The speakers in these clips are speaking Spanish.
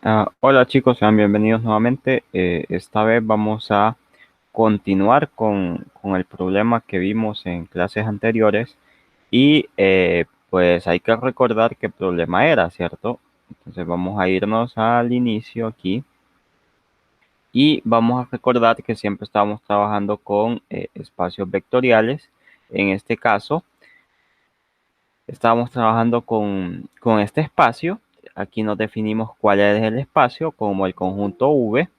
Hola chicos, sean bienvenidos nuevamente. Esta vez vamos a continuar con el problema que vimos en clases anteriores y pues hay que recordar qué problema era, ¿cierto? Entonces vamos a irnos al inicio aquí y vamos a recordar que siempre estábamos trabajando con espacios vectoriales. En este caso, estábamos trabajando con este espacio. Aquí nos definimos cuál es el espacio como el conjunto V.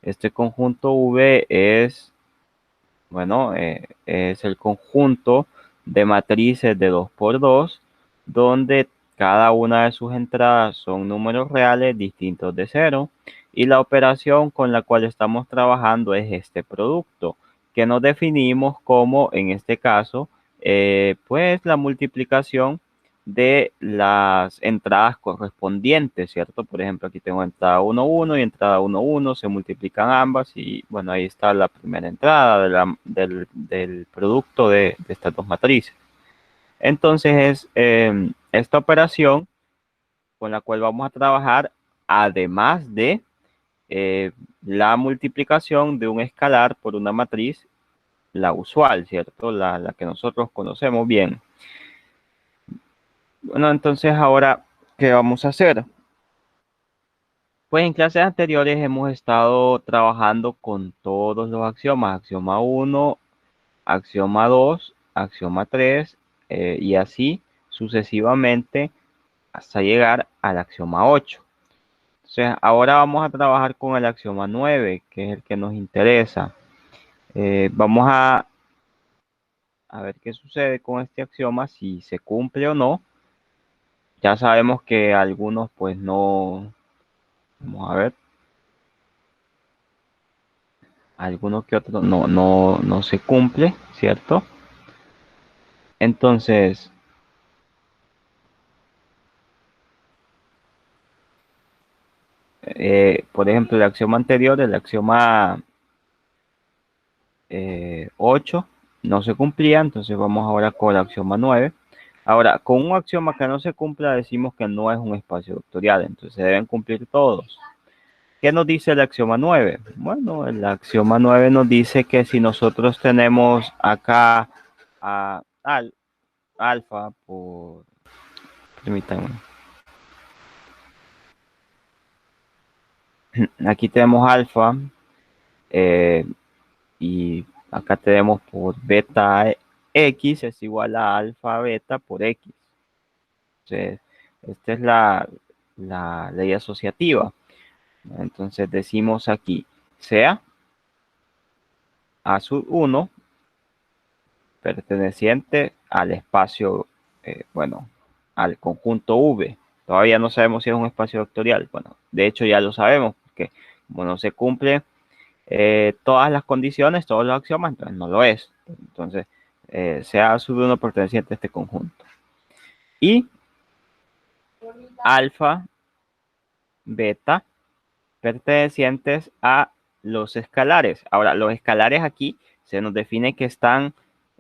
Este conjunto V es, bueno, es el conjunto de matrices de 2 por 2 donde cada una de sus entradas son números reales distintos de cero. Y la operación con la cual estamos trabajando es este producto, que nos definimos como, en este caso, pues la multiplicación de las entradas correspondientes, ¿cierto? Por ejemplo, aquí tengo entrada 1, 1 y entrada 1, 1, se multiplican ambas y bueno, ahí está la primera entrada del producto de estas dos matrices. Entonces es esta operación con la cual vamos a trabajar, además de eh, la multiplicación de un escalar por una matriz, la usual, ¿cierto? La que nosotros conocemos bien. Bueno, entonces ahora, ¿qué vamos a hacer? Pues en clases anteriores hemos estado trabajando con todos los axiomas, axioma 1, axioma 2, axioma 3 y así sucesivamente hasta llegar al axioma 8. Entonces ahora vamos a trabajar con el axioma 9, que es el que nos interesa. Vamos a ver qué sucede con este axioma, si se cumple o no. Ya sabemos que algunos pues no, vamos a ver, algunos que otros no se cumple, ¿cierto? Entonces, por ejemplo, el axioma anterior, el axioma 8, no se cumplía, entonces vamos ahora con el axioma 9. Ahora, con un axioma que no se cumpla, decimos que no es un espacio vectorial, entonces se deben cumplir todos. ¿Qué nos dice el axioma 9? Bueno, el axioma 9 nos dice que si nosotros tenemos acá alfa por... Permítanme. Aquí tenemos alfa eh, y acá tenemos por beta x es igual a alfa beta por x. Entonces, esta es la ley asociativa. Entonces decimos aquí, sea A sub 1 perteneciente al espacio, bueno, al conjunto V. Todavía no sabemos si es un espacio vectorial. Bueno, de hecho ya lo sabemos, porque como no se cumplen todas las condiciones, todos los axiomas, entonces no lo es. Entonces, sea A sub 1 perteneciente a este conjunto. Y alfa, beta, pertenecientes a los escalares. Ahora, los escalares aquí se nos define que están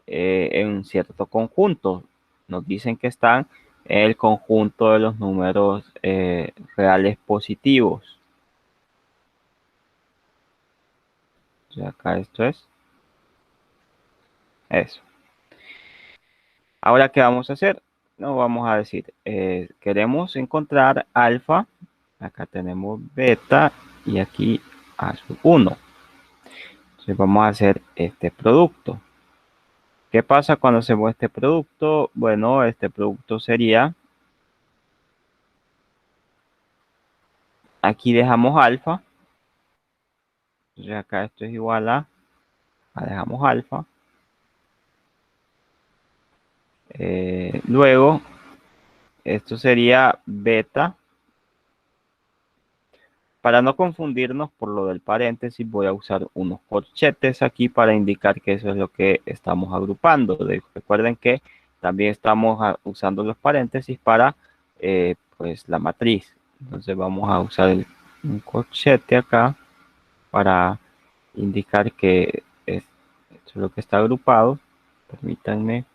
en un cierto conjunto. Nos dicen que están en el conjunto de los números reales positivos. O sea, acá esto es eso. Ahora, ¿qué vamos a hacer? No vamos a decir, queremos encontrar alfa. Acá tenemos beta y aquí a sub 1. Entonces vamos a hacer este producto. ¿Qué pasa cuando hacemos este producto? Bueno, este producto sería, aquí dejamos alfa, entonces acá esto es igual dejamos alfa, luego esto sería beta. Para no confundirnos por lo del paréntesis, voy a usar unos corchetes aquí para indicar que eso es lo que estamos agrupando. Recuerden que también estamos usando los paréntesis para pues la matriz. Entonces vamos a usar un corchete acá para indicar que esto es lo que está agrupado. Permítanme.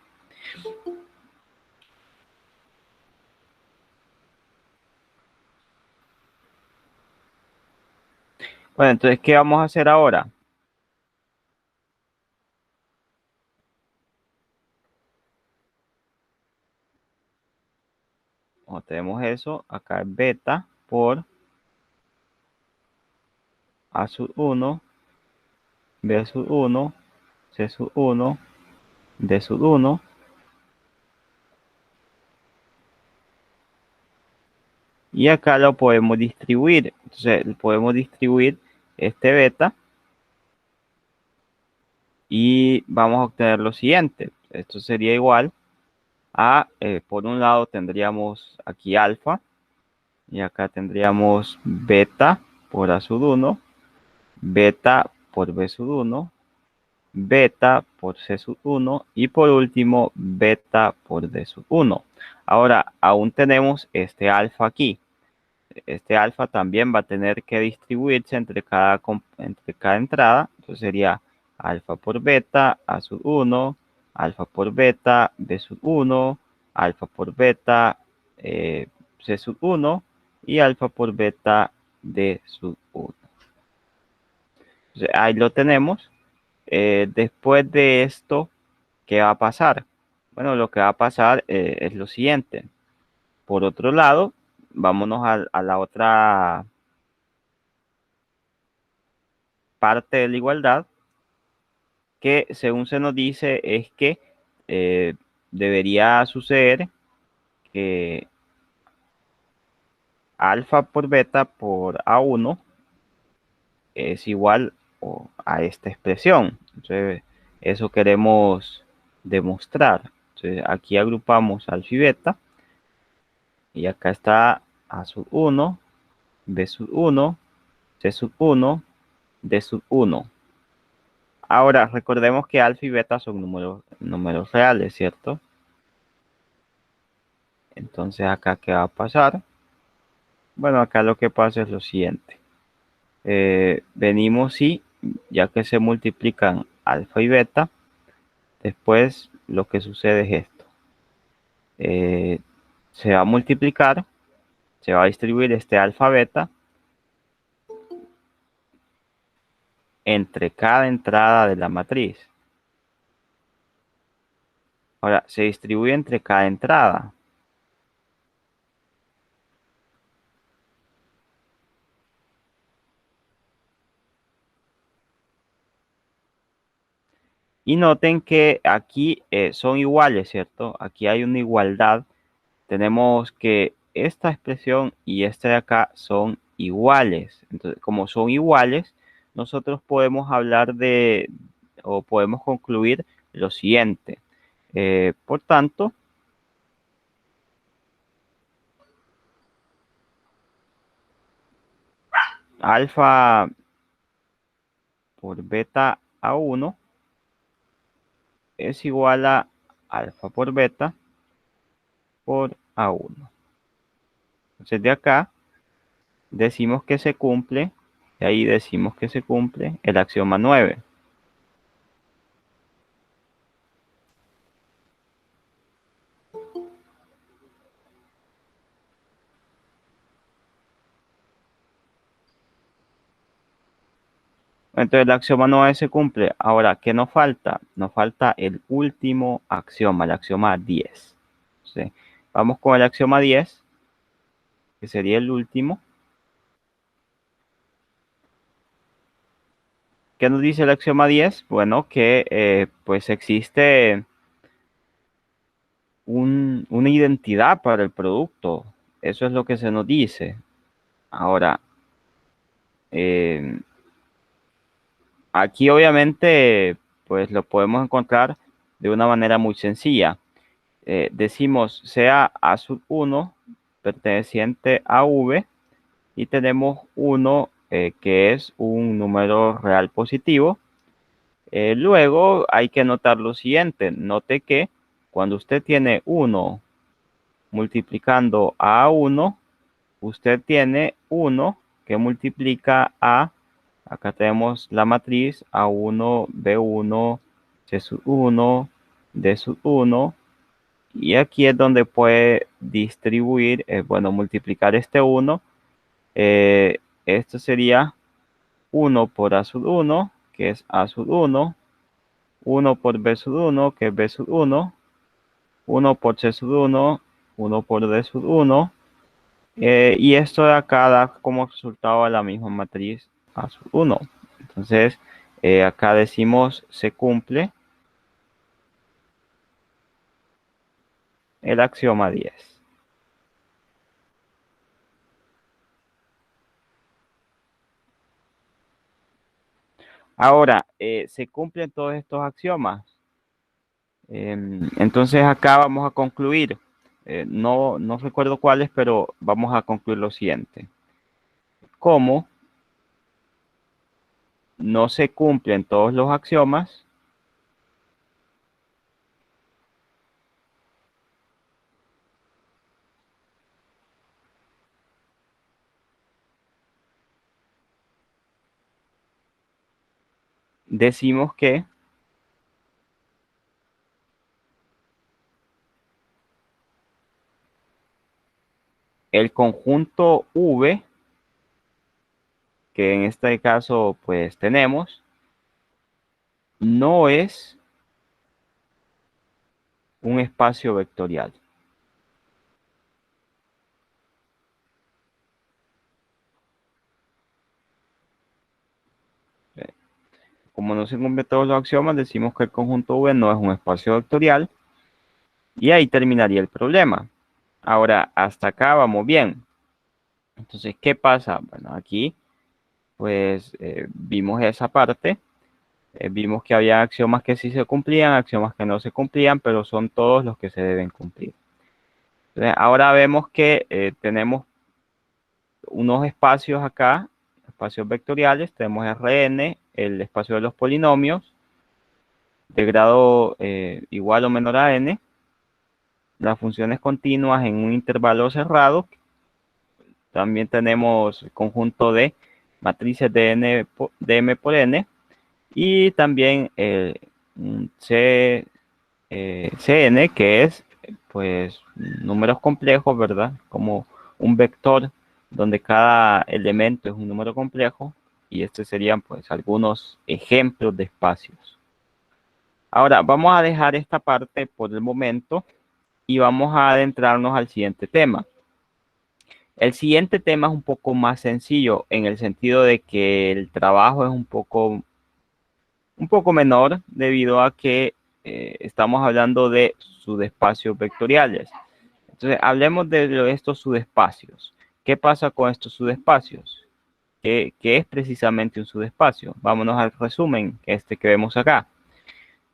Bueno, entonces, ¿qué vamos a hacer ahora? Como tenemos eso, acá es beta por A sub 1, B sub 1, C sub 1, D sub 1. Y acá lo podemos distribuir. Entonces, podemos distribuir este beta y vamos a obtener lo siguiente. Esto sería igual a, por un lado tendríamos aquí alfa y acá tendríamos beta por A sub 1, beta por B sub 1, beta por C sub 1 y por último beta por D sub 1. Ahora, aún tenemos este alfa aquí. Este alfa también va a tener que distribuirse entre cada entrada. Entonces sería alfa por beta, A sub 1, alfa por beta, B sub 1, alfa por beta, C sub 1 y alfa por beta, D sub 1. Entonces, ahí lo tenemos. Después de esto, ¿qué va a pasar? Bueno, lo que va a pasar es lo siguiente. Por otro lado, vámonos a la otra parte de la igualdad, que según se nos dice es que eh, debería suceder que alfa por beta por A1 es igual a esta expresión. Entonces, eso queremos demostrar. Entonces, aquí agrupamos alfa y beta y acá está A sub 1, B sub 1, C sub 1, D sub 1. Ahora, recordemos que alfa y beta son números reales, ¿cierto? Entonces, acá, ¿qué va a pasar? Bueno, acá lo que pasa es lo siguiente. Venimos y, ya que se multiplican alfa y beta, después lo que sucede es esto. Se va a multiplicar, se va a distribuir este alfa beta entre cada entrada de la matriz. Ahora, se distribuye entre cada entrada. Y noten que aquí son iguales, ¿cierto? Aquí hay una igualdad. Tenemos que esta expresión y esta de acá son iguales. Entonces, como son iguales, nosotros podemos hablar de, o podemos concluir lo siguiente. Por tanto, alfa por beta A1 es igual a alfa por beta por A1. Entonces, de acá decimos que se cumple, de ahí decimos que se cumple el axioma 9. Entonces el axioma 9 se cumple. Ahora, ¿qué nos falta? Nos falta el último axioma, el axioma 10. ¿Sí? Vamos con el axioma 10, que sería el último. ¿Qué nos dice el axioma 10? Bueno, que pues existe una identidad para el producto. Eso es lo que se nos dice. Ahora, eh, aquí obviamente pues lo podemos encontrar de una manera muy sencilla. Decimos sea A sub 1 perteneciente a V y tenemos 1 que es un número real positivo. Luego hay que notar lo siguiente. Note que cuando usted tiene 1 multiplicando a 1, usted tiene 1 que multiplica a, acá tenemos la matriz A1, B1, C sub 1, D sub 1. Y aquí es donde puede distribuir, bueno, multiplicar este 1. Esto sería 1 por A sub 1, que es A sub 1, 1 por B sub 1, que es B sub 1, 1 por C sub 1, 1 por D sub 1, y esto de acá da como resultado a la misma matriz A sub 1. Entonces, acá decimos se cumple el axioma 10. Ahora, se cumplen todos estos axiomas. Entonces acá vamos a concluir. No recuerdo cuáles, pero vamos a concluir lo siguiente. Como no se cumplen todos los axiomas, decimos que el conjunto V, que en este caso pues tenemos, no es un espacio vectorial. Como no se cumplen todos los axiomas, decimos que el conjunto V no es un espacio vectorial y ahí terminaría el problema. Ahora, hasta acá vamos bien. Entonces, ¿qué pasa? Bueno, aquí pues vimos esa parte, vimos que había axiomas que sí se cumplían, axiomas que no se cumplían, pero son todos los que se deben cumplir. Entonces, ahora vemos que tenemos unos espacios acá, espacios vectoriales, tenemos Rn, el espacio de los polinomios, de grado igual o menor a n, las funciones continuas en un intervalo cerrado, también tenemos el conjunto de matrices de, de m por n, y también Cn, que es pues números complejos, ¿verdad? Como un vector donde cada elemento es un número complejo, y estos serían pues algunos ejemplos de espacios. Ahora vamos a dejar esta parte por el momento y vamos a adentrarnos al siguiente tema. El siguiente tema es un poco más sencillo en el sentido de que el trabajo es un poco menor debido a que estamos hablando de subespacios vectoriales. Entonces, hablemos de estos subespacios. ¿Qué pasa con estos subespacios? ¿Qué es precisamente un subespacio? Vámonos al resumen, que vemos acá.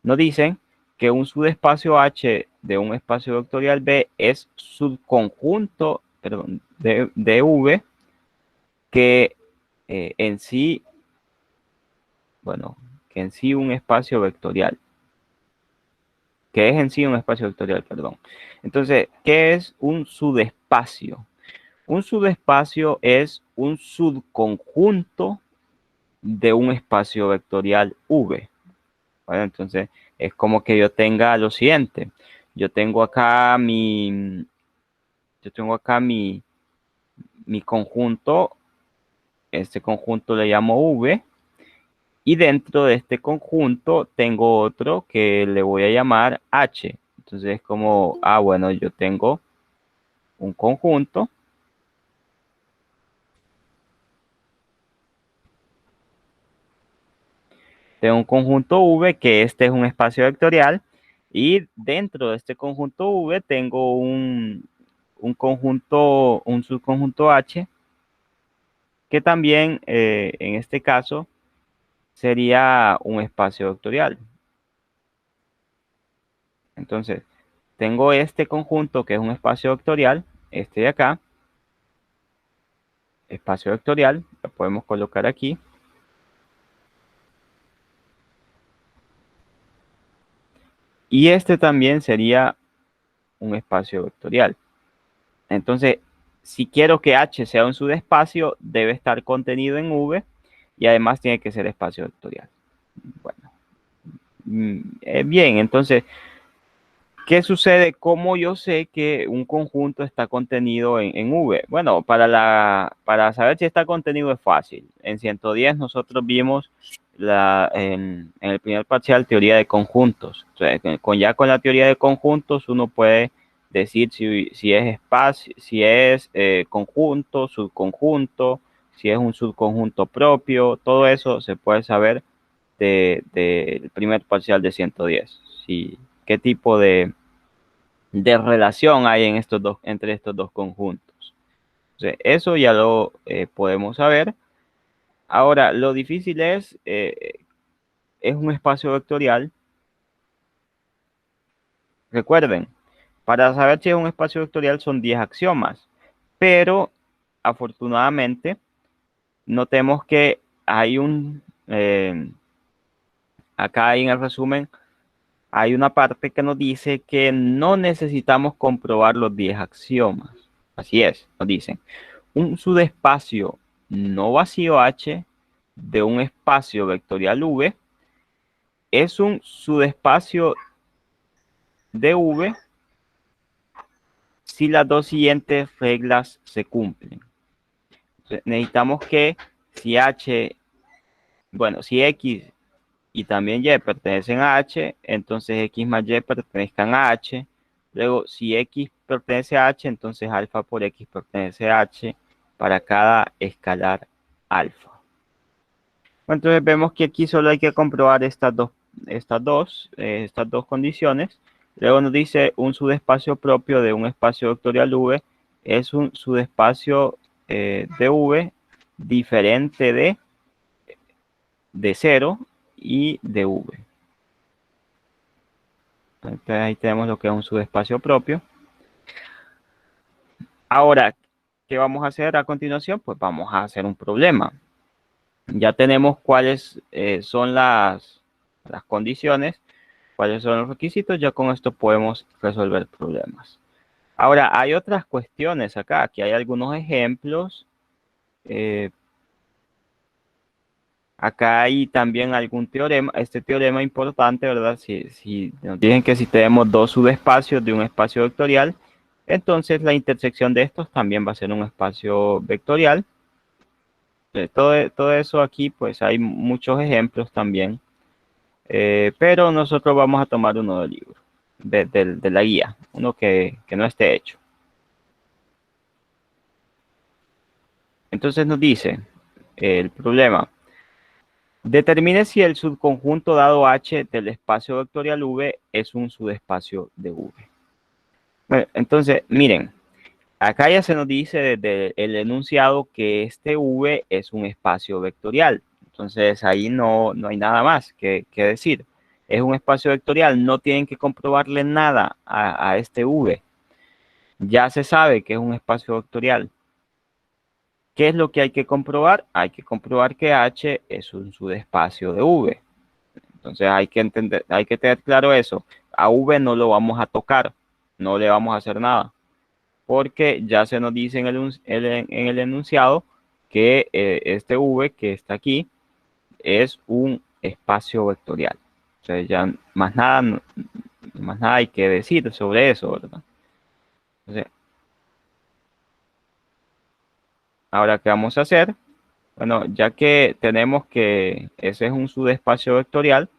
Nos dicen que un subespacio H de un espacio vectorial B es subconjunto, perdón, de V que en sí, bueno, que en sí un espacio vectorial. Que es en sí un espacio vectorial, perdón. Entonces, ¿qué es un subespacio? Un subespacio es un subconjunto de un espacio vectorial V. ¿Vale? Entonces, es como que yo tenga lo siguiente. Yo tengo acá mi conjunto. Este conjunto le llamo V. Y dentro de este conjunto tengo otro que le voy a llamar H. Entonces es como, bueno, yo tengo un conjunto. Tengo un conjunto V, que este es un espacio vectorial. Y dentro de este conjunto V tengo un subconjunto H, que también en este caso sería un espacio vectorial. Entonces, tengo este conjunto que es un espacio vectorial, este de acá, espacio vectorial, lo podemos colocar aquí. Y este también sería un espacio vectorial. Entonces, si quiero que H sea un subespacio, debe estar contenido en V y además tiene que ser espacio vectorial. Bueno, bien, entonces ¿Qué sucede? ¿Cómo yo sé que un conjunto está contenido en V? Bueno, para saber si está contenido es fácil. En 110 nosotros vimos en el primer parcial teoría de conjuntos. O sea, ya con la teoría de conjuntos uno puede decir si es espacio, si es conjunto, subconjunto, si es un subconjunto propio. Todo eso se puede saber del primer parcial de 110. Si, qué tipo de relación hay en entre estos dos conjuntos. Entonces, eso ya lo podemos saber. Ahora, lo difícil es un espacio vectorial. Recuerden, para saber si es un espacio vectorial son 10 axiomas, pero afortunadamente notemos que hay acá hay en el resumen, hay una parte que nos dice que no necesitamos comprobar los 10 axiomas. Así es, nos dicen. Un subespacio no vacío H de un espacio vectorial V es un subespacio de V si las dos siguientes reglas se cumplen. Entonces, necesitamos que si H, bueno, si X y también Y pertenecen a H, entonces X más Y pertenezcan a H. Luego, si X pertenece a H, entonces alfa por X pertenece a H para cada escalar alfa. Entonces vemos que aquí solo hay que comprobar estas dos condiciones. Luego nos dice un subespacio propio de un espacio vectorial V es un subespacio de V diferente de 0 y de V. Entonces ahí tenemos lo que es un subespacio propio. Ahora, ¿qué vamos a hacer a continuación? Pues vamos a hacer un problema. Ya tenemos cuáles son las condiciones, cuáles son los requisitos, ya con esto podemos resolver problemas. Ahora, hay otras cuestiones acá, aquí hay algunos ejemplos. Acá hay también algún teorema, este teorema importante, ¿verdad? Si nos dicen que si tenemos dos subespacios de un espacio vectorial, entonces la intersección de estos también va a ser un espacio vectorial. Todo eso aquí, pues hay muchos ejemplos también. Pero nosotros vamos a tomar uno del libro, de la guía, uno que no esté hecho. Entonces nos dice el problema. Determine si el subconjunto dado H del espacio vectorial V es un subespacio de V. Bueno, entonces, miren, acá ya se nos dice desde el enunciado que este V es un espacio vectorial. Entonces ahí no hay nada más que decir. Es un espacio vectorial, no tienen que comprobarle nada a este V. Ya se sabe que es un espacio vectorial. ¿Qué es lo que hay que comprobar? Hay que comprobar que H es un subespacio de V. Entonces hay que entender, hay que tener claro eso. A V no lo vamos a tocar, no le vamos a hacer nada, porque ya se nos dice en el enunciado que este V que está aquí es un espacio vectorial. O sea, ya más nada hay que decir sobre eso, ¿verdad? Entonces, ahora, ¿qué vamos a hacer? Bueno, ya que tenemos que ese es un subespacio vectorial,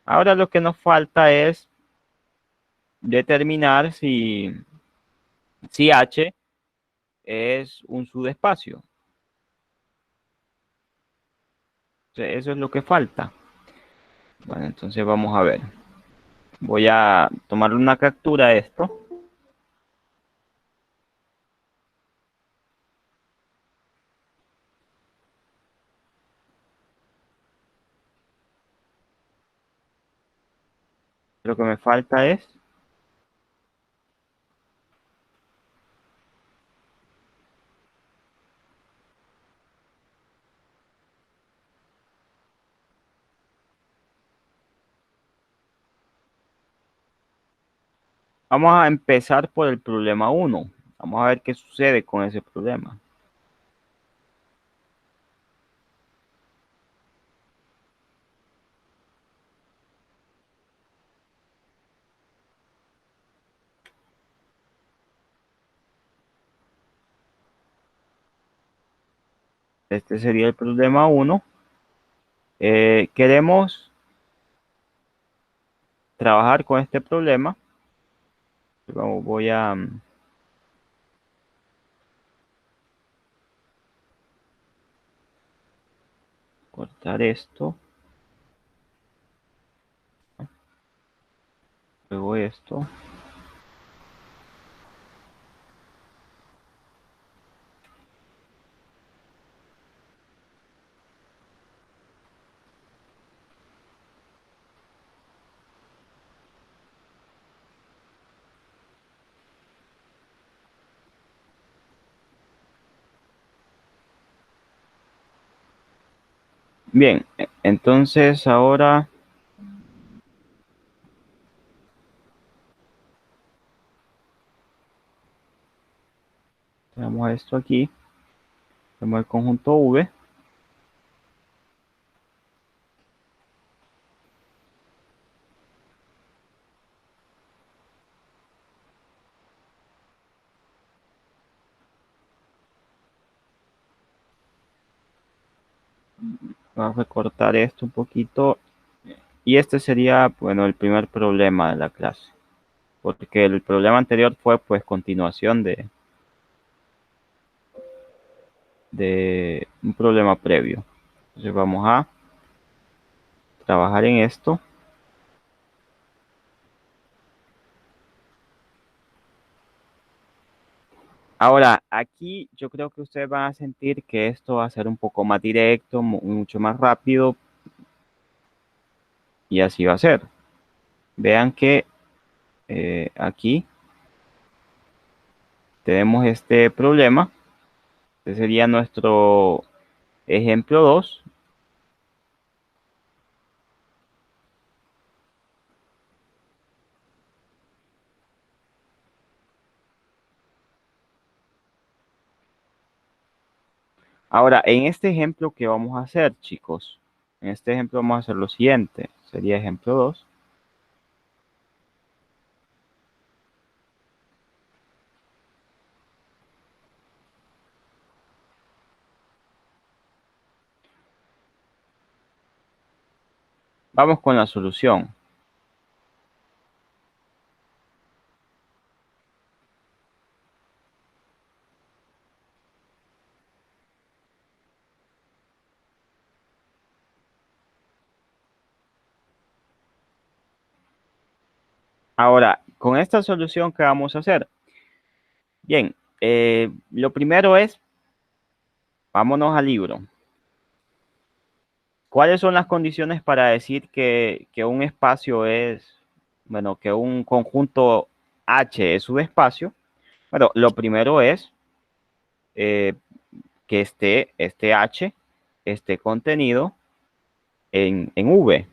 ahora lo que nos falta es determinar si H es un subespacio. Eso es lo que falta. Bueno, entonces vamos a ver. Voy a tomarle una captura de esto. Lo que me falta es, vamos a empezar por el problema 1. Vamos a ver qué sucede con ese problema. Este sería el problema 1. Queremos trabajar con este problema. Voy a cortar esto. Luego esto. Bien, entonces ahora tenemos esto aquí. Tenemos el conjunto V. Vamos a recortar esto un poquito. Y este sería, bueno, el primer problema de la clase. Porque el problema anterior fue pues continuación de un problema previo. Entonces vamos a trabajar en esto. Ahora, aquí yo creo que ustedes van a sentir que esto va a ser un poco más directo, mucho más rápido, y así va a ser. Vean que aquí tenemos este problema. Este sería nuestro ejemplo 2. Ahora, en este ejemplo, ¿qué vamos a hacer, chicos? En este ejemplo vamos a hacer lo siguiente. Sería ejemplo 2. Vamos con la solución. Ahora, con esta solución, ¿qué vamos a hacer? Bien, lo primero es, vámonos al libro. ¿Cuáles son las condiciones para decir que un espacio es, bueno, que un conjunto H es subespacio? Bueno, lo primero es eh, que este H esté contenido en V.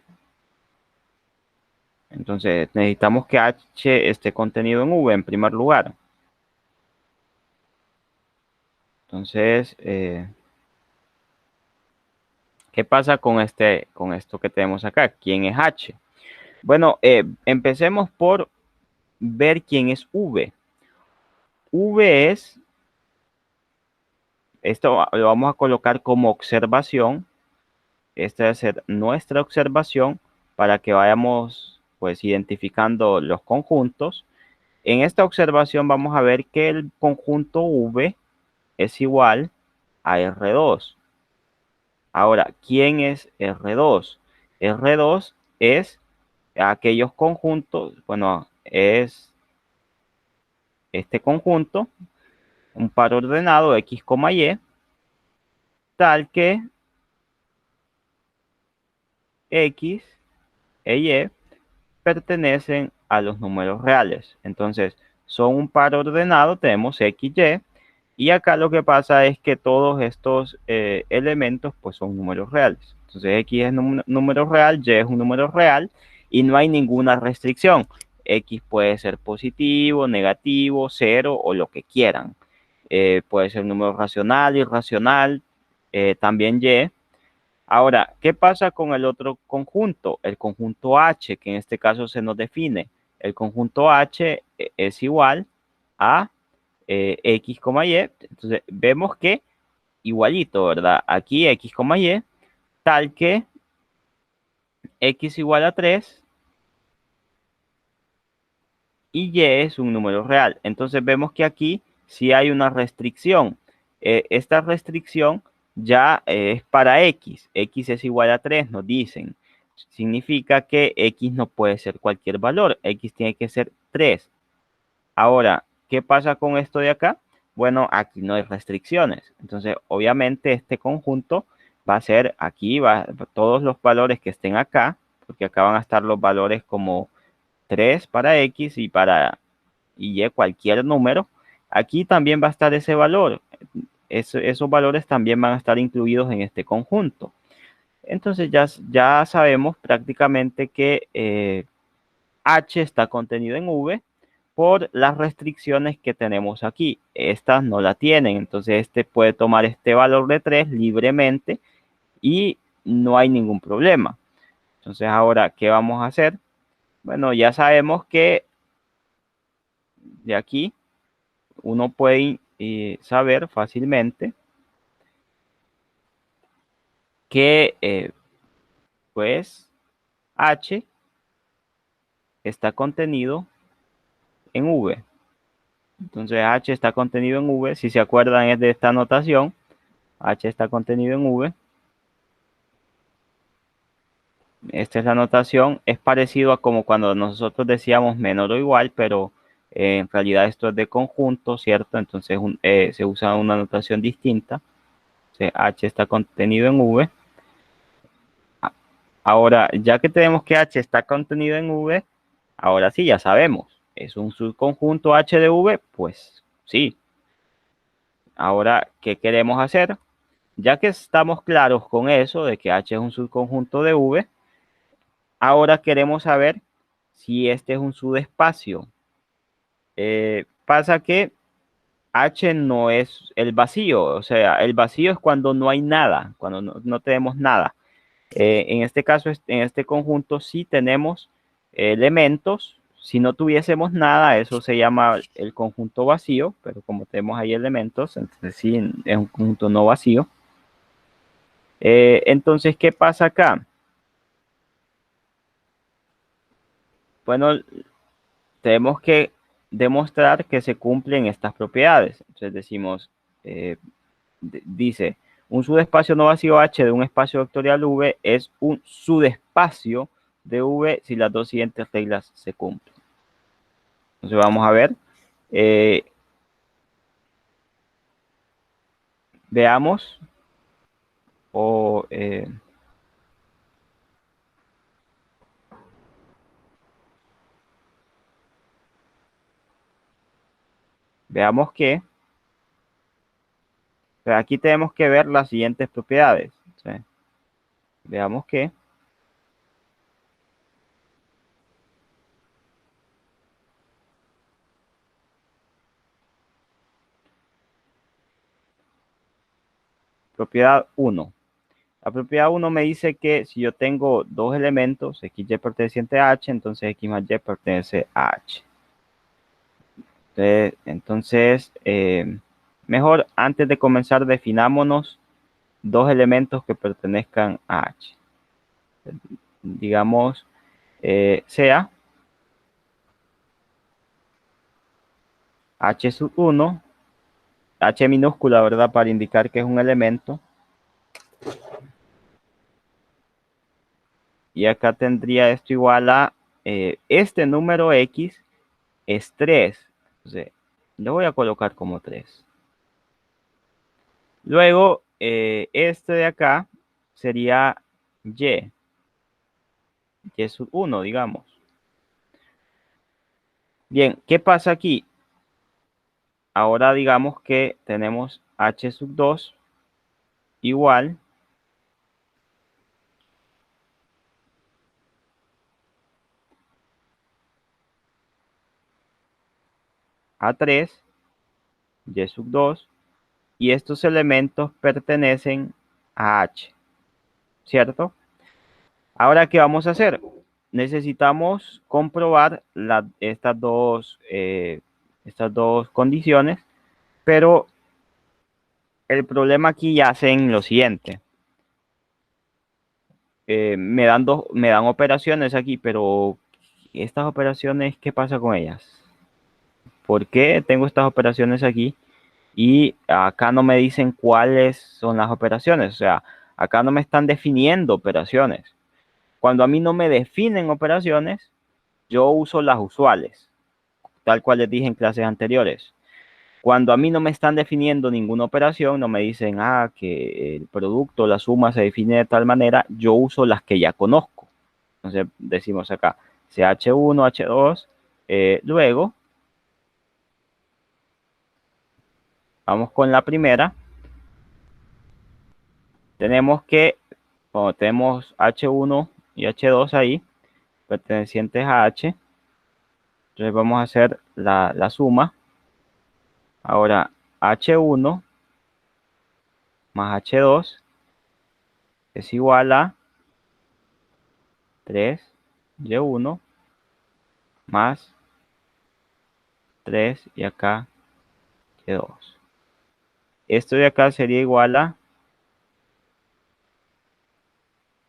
Entonces, necesitamos que H esté contenido en V en primer lugar. Entonces, ¿qué pasa con esto que tenemos acá? ¿Quién es H? Bueno, empecemos por ver quién es V. V es, esto lo vamos a colocar como observación. Esta debe ser nuestra observación para que vayamos pues identificando los conjuntos. En esta observación vamos a ver que el conjunto V es igual a R2. Ahora, ¿quién es R2? R2 es aquellos conjuntos, bueno, es este conjunto, un par ordenado X, Y, tal que X e Y pertenecen a los números reales. Entonces, son un par ordenado, tenemos X, y acá lo que pasa es que todos estos elementos pues son números reales. Entonces, X es un número real, Y es un número real, y no hay ninguna restricción. X puede ser positivo, negativo, cero o lo que quieran. Puede ser un número racional, irracional, también Y. Ahora, ¿qué pasa con el otro conjunto? El conjunto H, que en este caso se nos define. El conjunto H es igual a X, Y. Entonces, vemos que igualito, ¿verdad? Aquí x, y, tal que x igual a 3 y y es un número real. Entonces vemos que aquí sí hay una restricción. Esta restricción ya es para x. X es igual a 3, nos dicen. Significa que x no puede ser cualquier valor. X tiene que ser 3. Ahora, ¿qué pasa con esto de acá? Bueno, aquí no hay restricciones. Entonces, obviamente, este conjunto va a ser aquí, todos los valores que estén acá, porque acá van a estar los valores como 3 para x y para y cualquier número. Aquí también va a estar ese valor. Esos valores también van a estar incluidos en este conjunto. Entonces, ya sabemos prácticamente que H está contenido en V por las restricciones que tenemos aquí. Estas no la tienen, entonces este puede tomar este valor de 3 libremente y no hay ningún problema. Entonces ahora, ¿qué vamos a hacer? Bueno, ya sabemos que de aquí uno puede saber fácilmente que pues H está contenido en V. Entonces H está contenido en V, si se acuerdan es de esta notación, H está contenido en V. Esta es la notación, es parecido a como cuando nosotros decíamos menor o igual, pero en realidad esto es de conjunto, ¿cierto? Entonces se usa una notación distinta. H está contenido en V. Ahora, ya que tenemos que H está contenido en V, ahora sí ya sabemos. ¿Es un subconjunto H de V? Pues sí. Ahora, ¿qué queremos hacer? Ya que estamos claros con eso, de que H es un subconjunto de V, ahora queremos saber si este es un subespacio. Pasa que H no es el vacío, o sea, el vacío es cuando no hay nada, cuando no tenemos nada. En este caso, en este conjunto, sí tenemos elementos. Si no tuviésemos nada, eso se llama el conjunto vacío, pero como tenemos ahí elementos, entonces sí, es un conjunto no vacío. Entonces, ¿qué pasa acá? Bueno, tenemos que demostrar que se cumplen estas propiedades. Entonces decimos, dice, un subespacio no vacío H de un espacio vectorial V es un subespacio de V si las dos siguientes reglas se cumplen. Entonces vamos a ver. Eh, veamos o veamos que aquí tenemos que ver las siguientes propiedades. ¿Sí? Veamos que propiedad 1. La propiedad 1 me dice que si yo tengo dos elementos, x y perteneciente a h, entonces x más y pertenece a h. Entonces, mejor antes de comenzar definámonos dos elementos que pertenezcan a h. Digamos, sea h sub 1, h minúscula, ¿verdad? Para indicar que es un elemento. Y acá tendría esto igual a este número x es 3. Entonces, le voy a colocar como 3. Luego, este de acá sería y sub 1, digamos. Bien, ¿qué pasa aquí? Ahora digamos que tenemos h sub 2 igual a 3, y sub 2, y estos elementos pertenecen a h, ¿cierto? Ahora, ¿qué vamos a hacer? Necesitamos comprobar estas dos condiciones, pero el problema aquí yace en lo siguiente. Me dan operaciones aquí, pero estas operaciones, ¿qué pasa con ellas? ¿Por qué tengo estas operaciones aquí? Y acá no me dicen cuáles son las operaciones. O sea, acá no me están definiendo operaciones. Cuando a mí no me definen operaciones, yo uso las usuales, tal cual les dije en clases anteriores. Cuando a mí no me están definiendo ninguna operación, no me dicen, que el producto, la suma se define de tal manera, yo uso las que ya conozco. Entonces decimos acá, CH1, H2, luego vamos con la primera. Tenemos que, cuando tenemos H1 y H2 ahí, pertenecientes a H, entonces vamos a hacer la suma. Ahora, H1 más H2 es igual a 3Y1 más 3 y acá Y2. Esto de acá sería igual a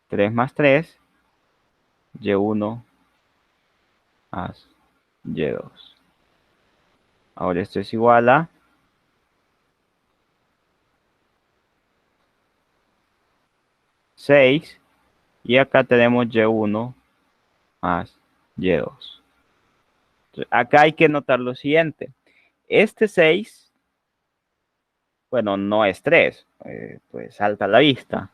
3 más 3, Y1 más Y2. Ahora esto es igual a 6 y acá tenemos Y1 más Y2. Entonces, acá hay que notar lo siguiente. Este 6, bueno, no es 3, pues salta a la vista.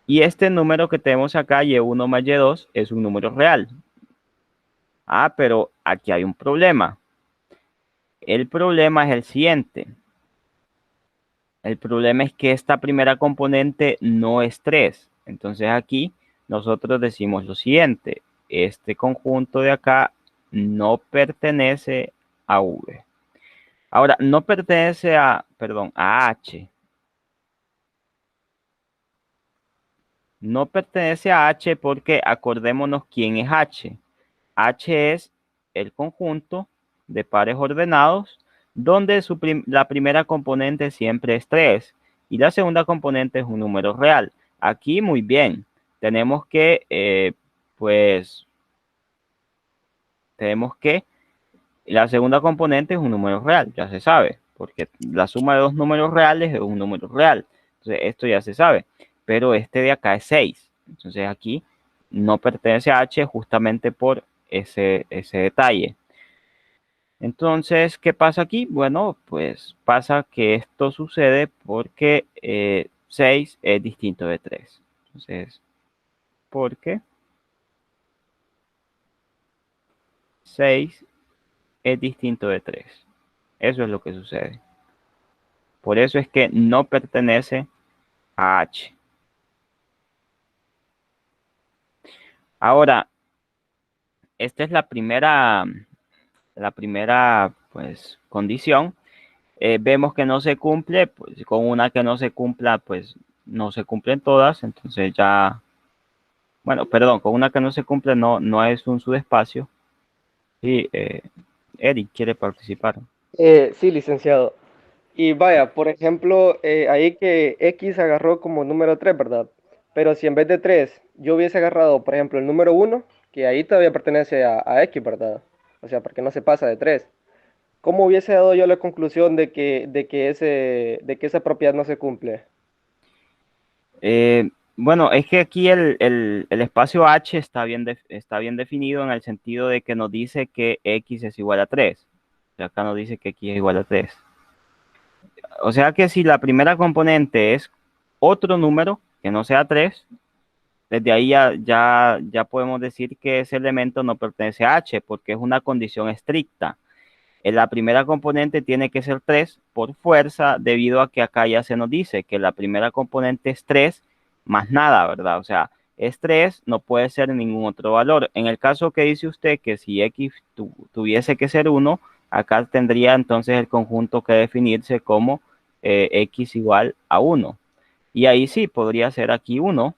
Y este número que tenemos acá, Y1 más Y2, es un número real. Pero aquí hay un problema. El problema es el siguiente. El problema es que esta primera componente no es 3. Entonces aquí nosotros decimos lo siguiente. Este conjunto de acá no pertenece a V. Ahora, no pertenece a H. No pertenece a H porque acordémonos quién es H. H es el conjunto de pares ordenados donde la primera componente siempre es 3 y la segunda componente es un número real. Aquí muy bien, tenemos que, tenemos que la segunda componente es un número real, ya se sabe, porque la suma de dos números reales es un número real. Entonces, esto ya se sabe, pero este de acá es 6. Entonces, aquí no pertenece a H justamente por ese detalle. Entonces, ¿qué pasa aquí? Bueno, pues pasa que esto sucede porque 6 es distinto de 3. Entonces, porque 6 es distinto de 3. Eso es lo que sucede. Por eso es que no pertenece a H. Ahora, esta es la primera pues, condición. Vemos que no se cumple, pues con una que no se cumpla, pues no se cumplen todas. Entonces ya, bueno, perdón, con una que no se cumple no es un subespacio. Y Eric quiere participar. Sí, licenciado. Y vaya, por ejemplo, ahí que X agarró como número 3, ¿verdad? Pero si en vez de 3 yo hubiese agarrado, por ejemplo, el número uno, que ahí todavía pertenece a X, ¿verdad? O sea, porque no se pasa de 3. ¿Cómo hubiese dado yo la conclusión de que esa propiedad no se cumple? Bueno, es que aquí el espacio H está bien definido en el sentido de que nos dice que X es igual a 3. O sea, acá nos dice que X es igual a 3. O sea que si la primera componente es otro número que no sea 3, desde ahí ya podemos decir que ese elemento no pertenece a H porque es una condición estricta. La primera componente tiene que ser 3 por fuerza, debido a que acá ya se nos dice que la primera componente es 3 más nada, ¿verdad? O sea, es 3, no puede ser ningún otro valor. En el caso que dice usted que si X tuviese que ser 1, acá tendría entonces el conjunto que definirse como X igual a 1. Y ahí sí, podría ser aquí 1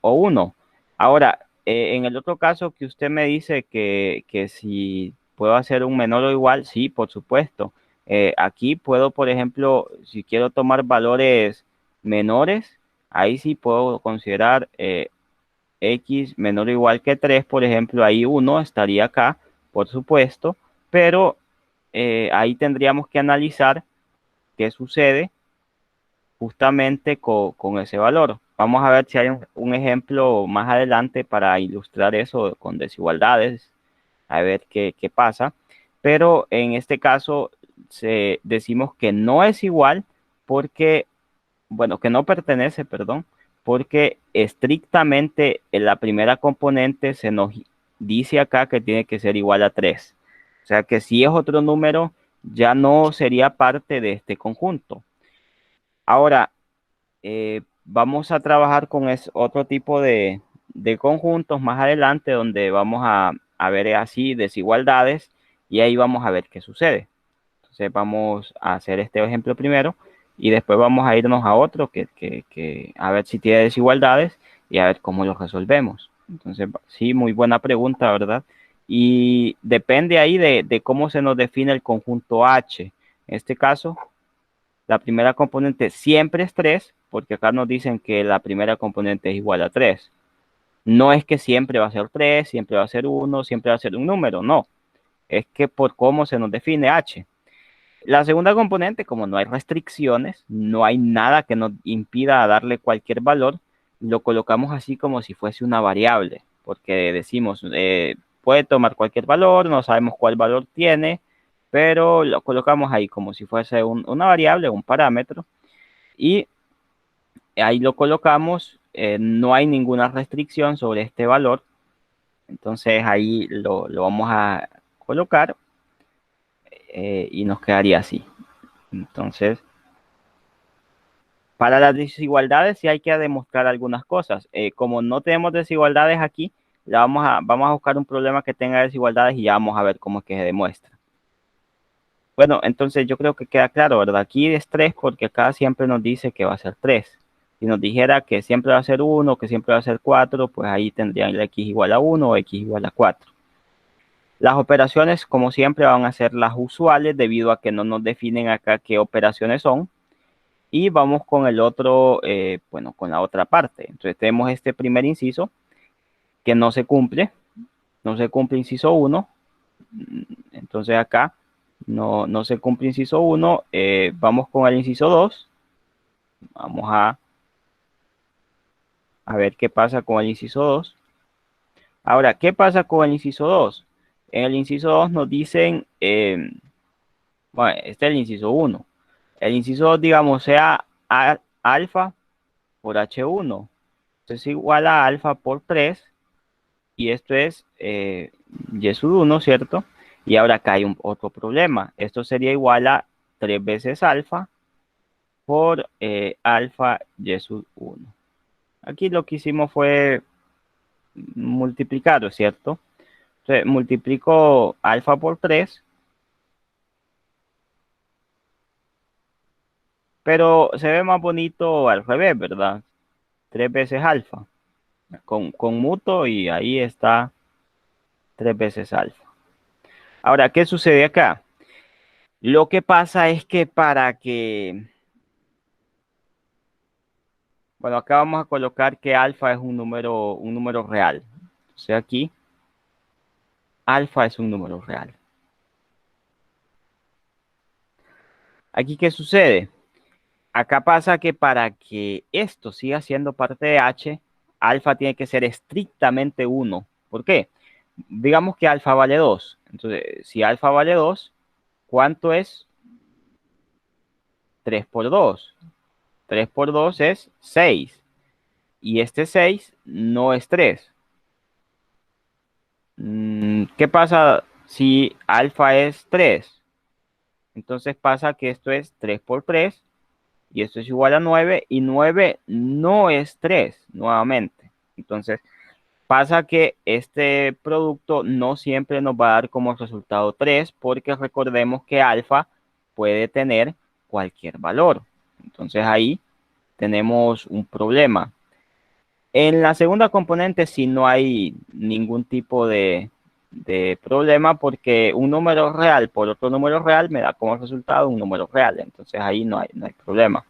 o 1. Ahora, en el otro caso que usted me dice que si puedo hacer un menor o igual, sí, por supuesto. Aquí puedo, por ejemplo, si quiero tomar valores menores, ahí sí puedo considerar x menor o igual que 3, por ejemplo, ahí 1 estaría acá, por supuesto, pero ahí tendríamos que analizar qué sucede justamente con ese valor. Vamos a ver si hay un ejemplo más adelante para ilustrar eso con desigualdades, a ver qué pasa. Pero en este caso decimos que no es igual porque, bueno, que no pertenece, perdón, porque estrictamente en la primera componente se nos dice acá que tiene que ser igual a 3. O sea que si es otro número, ya no sería parte de este conjunto. Ahora, vamos a trabajar con otro tipo de conjuntos más adelante donde vamos a ver así desigualdades y ahí vamos a ver qué sucede. Entonces vamos a hacer este ejemplo primero y después vamos a irnos a otro que a ver si tiene desigualdades y a ver cómo lo resolvemos. Entonces, sí, muy buena pregunta, ¿verdad? Y depende ahí de cómo se nos define el conjunto H. En este caso, la primera componente siempre es 3, porque acá nos dicen que la primera componente es igual a 3. No es que siempre va a ser 3, siempre va a ser 1, siempre va a ser un número, no. Es que por cómo se nos define H. La segunda componente, como no hay restricciones, no hay nada que nos impida darle cualquier valor, lo colocamos así como si fuese una variable, porque decimos, puede tomar cualquier valor, no sabemos cuál valor tiene, pero lo colocamos ahí como si fuese una variable, un parámetro, y ahí lo colocamos, no hay ninguna restricción sobre este valor, entonces ahí lo vamos a colocar y nos quedaría así. Entonces, para las desigualdades sí hay que demostrar algunas cosas. Como no tenemos desigualdades aquí, vamos a buscar un problema que tenga desigualdades y ya vamos a ver cómo es que se demuestra. Bueno, entonces yo creo que queda claro, ¿verdad? Aquí es 3 porque acá siempre nos dice que va a ser 3. Si nos dijera que siempre va a ser 1, que siempre va a ser 4, pues ahí tendrían el x igual a 1 o x igual a 4. Las operaciones, como siempre, van a ser las usuales debido a que no nos definen acá qué operaciones son. Y vamos con el otro, bueno, con la otra parte. Entonces tenemos este primer inciso que no se cumple inciso 1. Entonces acá no se cumple inciso 1. Vamos con el inciso 2. Vamos a ver qué pasa con el inciso 2. Ahora, ¿qué pasa con el inciso 2? En el inciso 2 nos dicen, bueno, este es el inciso 1. El inciso 2, digamos, sea alfa por H1. Esto es igual a alfa por 3. Y esto es y sub 1, ¿cierto? Y ahora acá hay otro problema. Esto sería igual a 3 veces alfa por alfa y sub 1. Aquí lo que hicimos fue multiplicar, ¿cierto? Entonces multiplico alfa por 3, pero se ve más bonito al revés, ¿verdad? 3 veces alfa, con muto y ahí está 3 veces alfa. Ahora, ¿qué sucede acá? Lo que pasa es que bueno, acá vamos a colocar que alfa es un número real. O sea, aquí alfa es un número real. Aquí, ¿qué sucede? Acá pasa que para que esto siga siendo parte de H, alfa tiene que ser estrictamente 1. ¿Por qué? Digamos que alfa vale 2. Entonces, si alfa vale 2, ¿cuánto es 3 por 2? 3 por 2 es 6. Y este 6 no es 3. ¿Qué pasa si alfa es 3? Entonces pasa que esto es 3 por 3 y esto es igual a 9 y 9 no es 3 nuevamente. Entonces pasa que este producto no siempre nos va a dar como resultado 3 porque recordemos que alfa puede tener cualquier valor. Entonces ahí tenemos un problema. En la segunda componente si no hay ningún tipo de problema porque un número real por otro número real me da como resultado un número real. Entonces ahí no hay problema.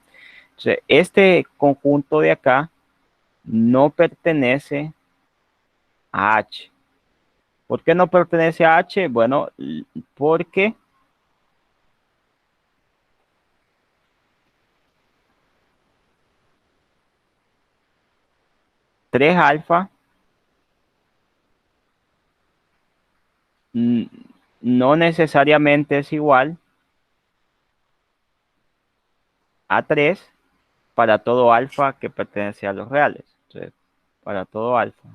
Entonces, este conjunto de acá no pertenece a H. ¿Por qué no pertenece a H? Bueno, porque tres alfa no necesariamente es igual a 3 para todo alfa que pertenece a los reales. Entonces, para todo alfa.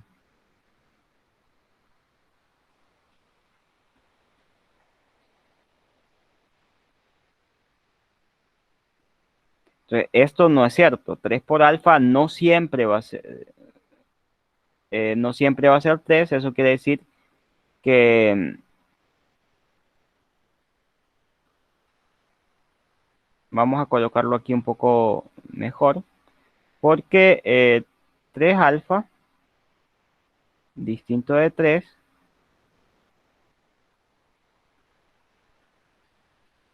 Entonces, esto no es cierto. 3 por alfa no siempre va a ser, no siempre va a ser 3. Eso quiere decir que vamos a colocarlo aquí un poco mejor. Porque 3 alfa distinto de 3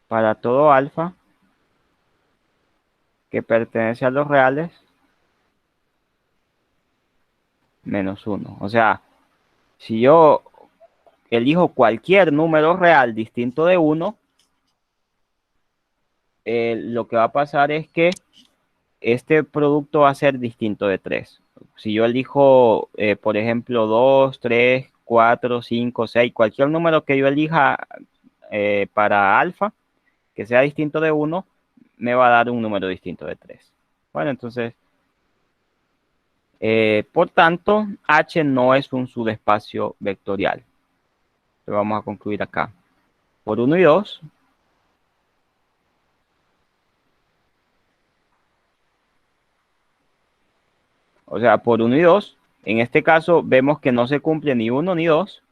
para todo alfa que pertenece a los reales menos 1. O sea, si yo elijo cualquier número real distinto de 1, lo que va a pasar es que este producto va a ser distinto de 3. Si yo elijo, por ejemplo, 2, 3, 4, 5, 6, cualquier número que yo elija para alfa, que sea distinto de 1, me va a dar un número distinto de 3. Bueno, entonces, por tanto, H no es un subespacio vectorial. Lo vamos a concluir acá. Por 1 y 2. O sea, por 1 y 2. En este caso, vemos que no se cumple ni 1 ni 2.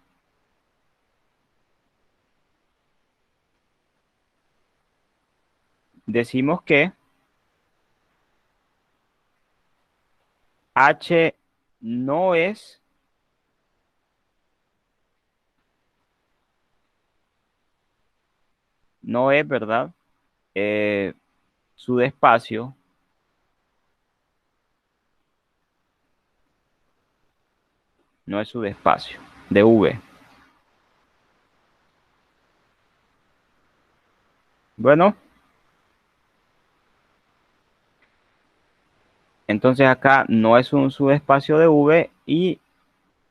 Decimos que H no es ¿verdad? Subespacio no es subespacio de V. Bueno, entonces acá no es un subespacio de V y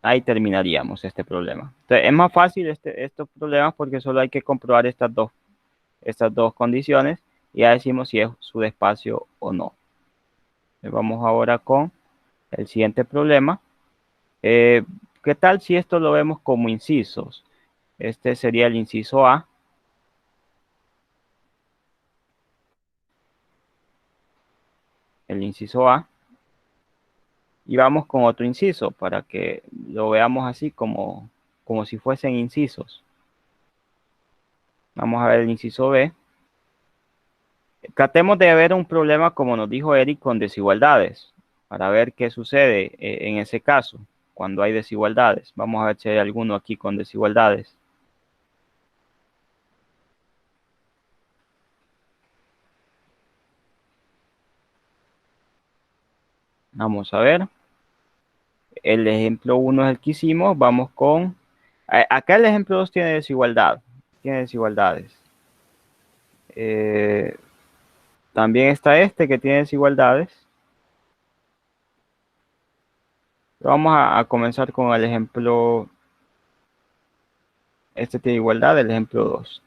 ahí terminaríamos este problema. Entonces, es más fácil estos problemas porque solo hay que comprobar estas dos condiciones y ya decimos si es subespacio o no. Vamos ahora con el siguiente problema. ¿Qué tal si esto lo vemos como incisos? Este sería el inciso A. El inciso A. Y vamos con otro inciso para que lo veamos así como si fuesen incisos. Vamos a ver el inciso B. Tratemos de ver un problema, como nos dijo Eric, con desigualdades, para ver qué sucede en ese caso, cuando hay desigualdades. Vamos a ver si hay alguno aquí con desigualdades. Vamos a ver. El ejemplo 1 es el que hicimos. Vamos con... Acá el ejemplo 2 tiene desigualdad. Tiene desigualdades. También está este que tiene desigualdades. Vamos a comenzar con el ejemplo. Este tiene igualdad, el ejemplo 2.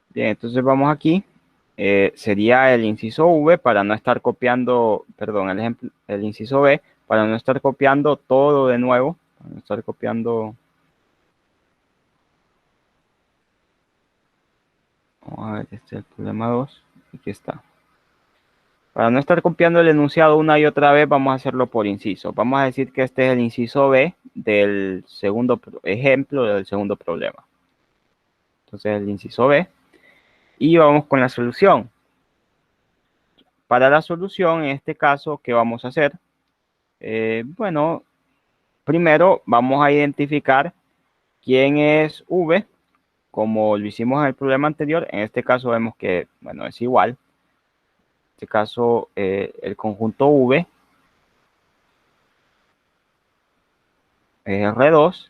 Bien, entonces vamos aquí. Sería el inciso V para no estar copiando, perdón, el inciso B para no estar copiando todo de nuevo, para no estar copiando Vamos a ver, este es el problema 2. Aquí está. Para no estar copiando el enunciado una y otra vez, vamos a hacerlo por inciso. Vamos a decir que este es el inciso B del segundo ejemplo del segundo problema. Entonces el inciso B. Y vamos con la solución. Para la solución, en este caso, ¿qué vamos a hacer? Bueno, primero vamos a identificar quién es V, como lo hicimos en el problema anterior. En este caso vemos que, bueno, es igual. En este caso, el conjunto V es R2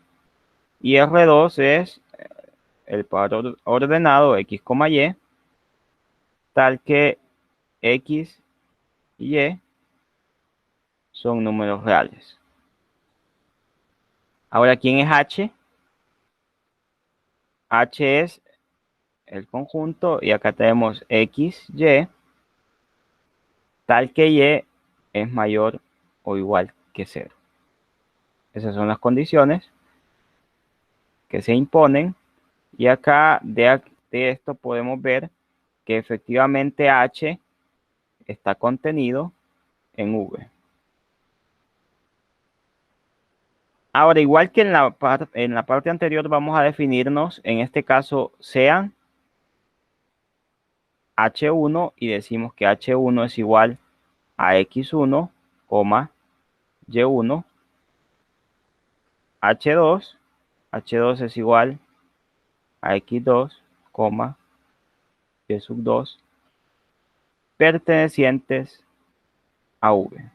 y R2 es el par ordenado X, Y, tal que X y Y son números reales. Ahora, ¿quién es H? H es el conjunto y acá tenemos X, Y, tal que Y es mayor o igual que 0. Esas son las condiciones que se imponen y acá de esto podemos ver que efectivamente H está contenido en V. Ahora, igual que en la parte anterior, vamos a definirnos, en este caso, sean H1 y decimos que H1 es igual a X1, Y1, H2, H2 es igual a X2, Y2, pertenecientes a V,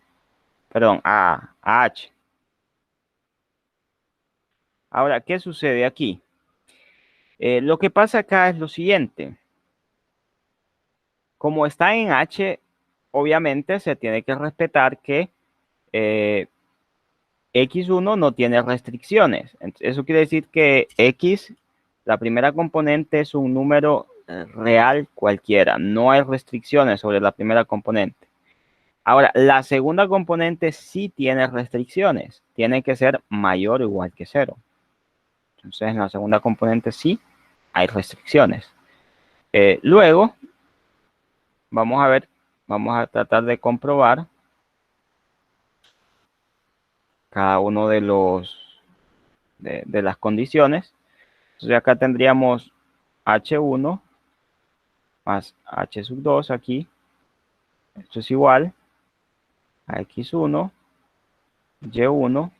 perdón, a H. Ahora, ¿qué sucede aquí? Lo que pasa acá es lo siguiente. Como está en H, obviamente se tiene que respetar que X1 no tiene restricciones. Eso quiere decir que X, la primera componente, es un número real cualquiera. No hay restricciones sobre la primera componente. Ahora, la segunda componente sí tiene restricciones. Tiene que ser mayor o igual que 0. Entonces, en la segunda componente sí hay restricciones. Luego, vamos a ver, vamos a tratar de comprobar cada uno de las condiciones. Entonces acá tendríamos H1 más H2 aquí. Esto es igual a X1, Y1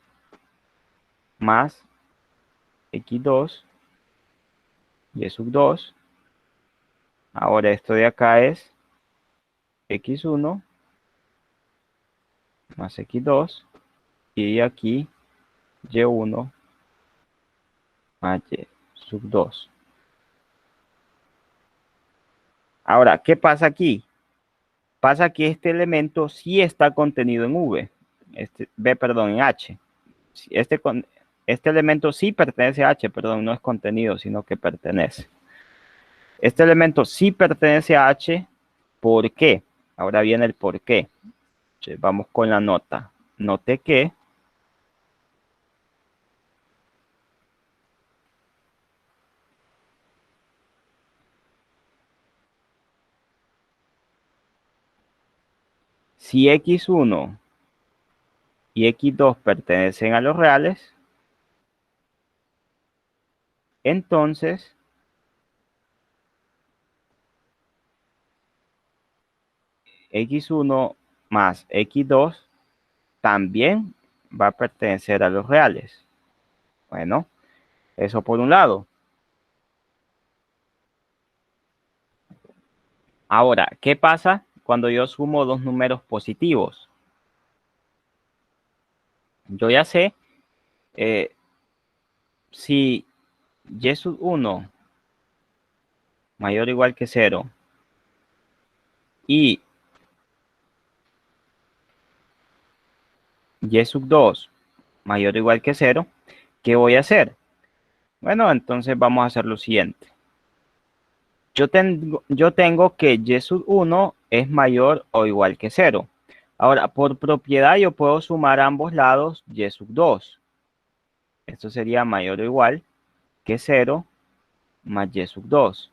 más X2, Y2. Ahora esto de acá es X1 más X2 y aquí Y1 más Y2. Ahora, ¿qué pasa aquí? Pasa que este elemento sí está contenido en V, perdón, en H. Este elemento sí pertenece a H, perdón, no es contenido, sino que pertenece. Este elemento sí pertenece a H, ¿por qué? Ahora viene el por qué. Vamos con la nota. Note que si X1 y X2 pertenecen a los reales, entonces X1 más X2 también va a pertenecer a los reales. Bueno, eso por un lado. Ahora, ¿qué pasa cuando yo sumo dos números positivos? Yo ya sé si Y1 mayor o igual que 0 y Y2 mayor o igual que 0, ¿qué voy a hacer? Bueno, entonces vamos a hacer lo siguiente. Yo tengo que Y1 es mayor o igual que 0. Ahora, por propiedad, yo puedo sumar a ambos lados Y2. Esto sería mayor o igual que 0 más Y2.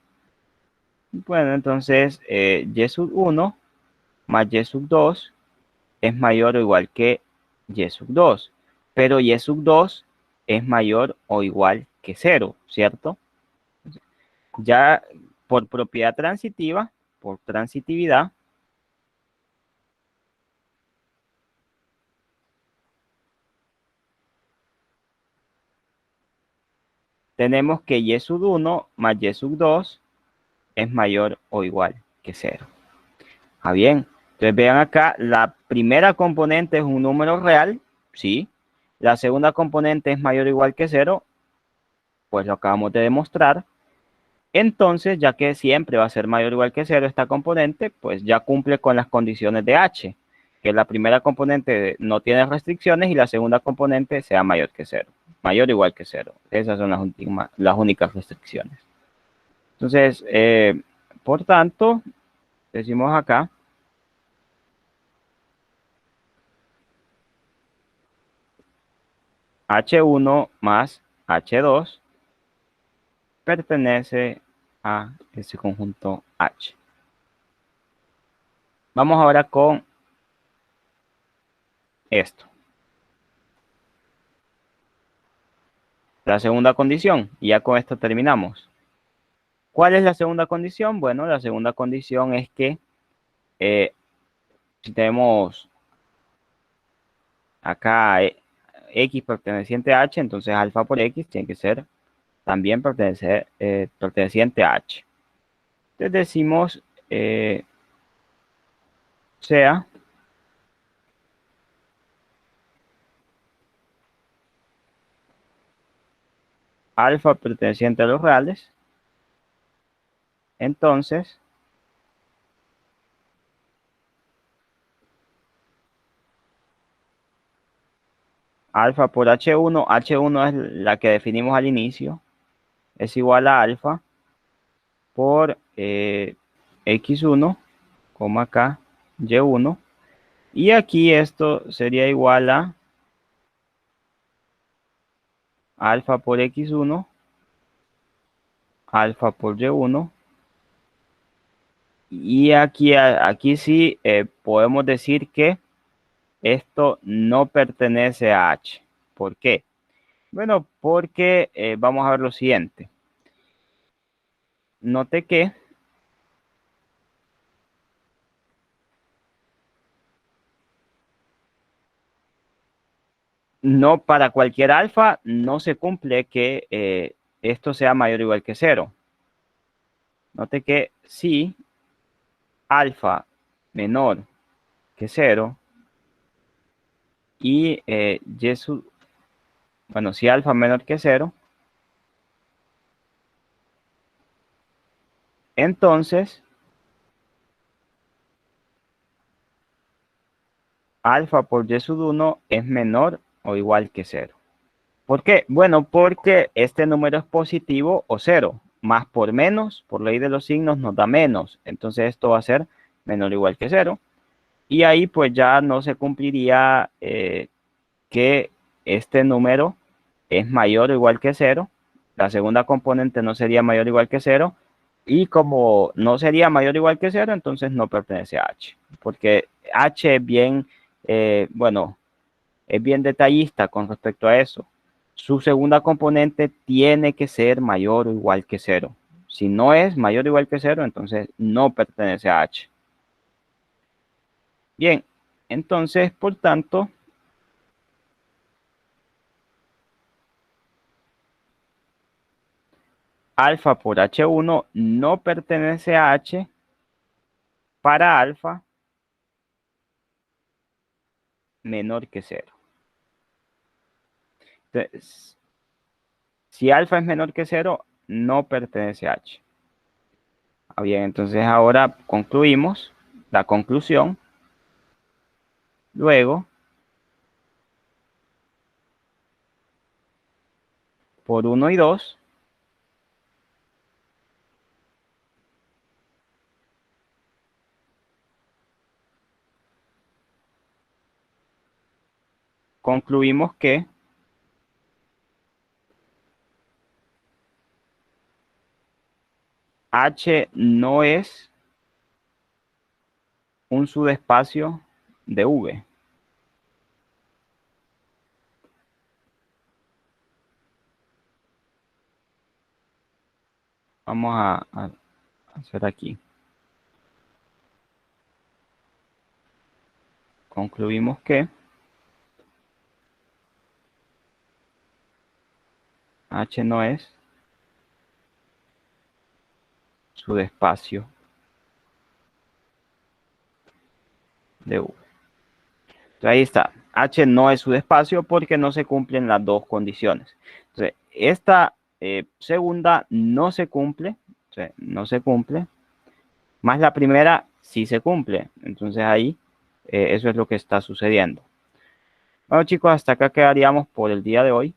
Bueno, entonces y sub 1 más y sub 2 es mayor o igual que y sub 2, pero y sub 2 es mayor o igual que 0, ¿cierto? Ya por propiedad transitiva, por transitividad, tenemos que y sub 1 más y sub 2 es mayor o igual que 0. Ah, bien. Entonces vean acá, la primera componente es un número real, ¿sí? La segunda componente es mayor o igual que 0, pues lo acabamos de demostrar. Entonces, ya que siempre va a ser mayor o igual que 0 esta componente, pues ya cumple con las condiciones de h, que la primera componente no tiene restricciones y la segunda componente sea mayor que 0, mayor o igual que 0. Esas son las únicas restricciones. Entonces, por tanto, decimos acá, H1 más H2 pertenece a ese conjunto H. Vamos ahora con esto. La segunda condición, y ya con esto terminamos. ¿Cuál es la segunda condición? Bueno, la segunda condición es que si tenemos acá X perteneciente a H, entonces alfa por X tiene que ser también perteneciente a H. Entonces decimos sea alfa perteneciente a los reales, entonces alfa por H1, H1 es la que definimos al inicio, es igual a alfa por X1, acá Y1, y aquí esto sería igual a alfa por X1, alfa por Y1, y aquí sí podemos decir que esto no pertenece a H. ¿Por qué? Bueno, porque vamos a ver lo siguiente. Note que no para cualquier alfa no se cumple que esto sea mayor o igual que 0. Note que si alfa menor que 0 y bueno, si alfa menor que 0, entonces alfa por y sub 1 es menor o igual que 0. ¿Por qué? Bueno, porque este número es positivo o 0. Más por menos, por ley de los signos, nos da menos. Entonces esto va a ser menor o igual que 0. Y ahí pues ya no se cumpliría que este número es mayor o igual que 0. La segunda componente no sería mayor o igual que 0. Y como no sería mayor o igual que 0, entonces no pertenece a H. Porque H es bien, bueno, es bien detallista con respecto a eso. Su segunda componente tiene que ser mayor o igual que 0. Si no es mayor o igual que 0, entonces no pertenece a H. Bien, entonces, por tanto, alfa por H1 no pertenece a H para alfa menor que 0. Entonces, si alfa es menor que 0, no pertenece a H. Bien, entonces ahora concluimos la conclusión. Luego, por 1 y 2, concluimos que H no es un subespacio de V. Vamos a hacer aquí. Concluimos que H no es subespacio de V. Entonces ahí está. H no es subespacio porque no se cumplen las dos condiciones. Entonces, esta segunda no se cumple. O sea, no se cumple. Más la primera sí se cumple. Entonces ahí eso es lo que está sucediendo. Bueno chicos, hasta acá quedaríamos por el día de hoy.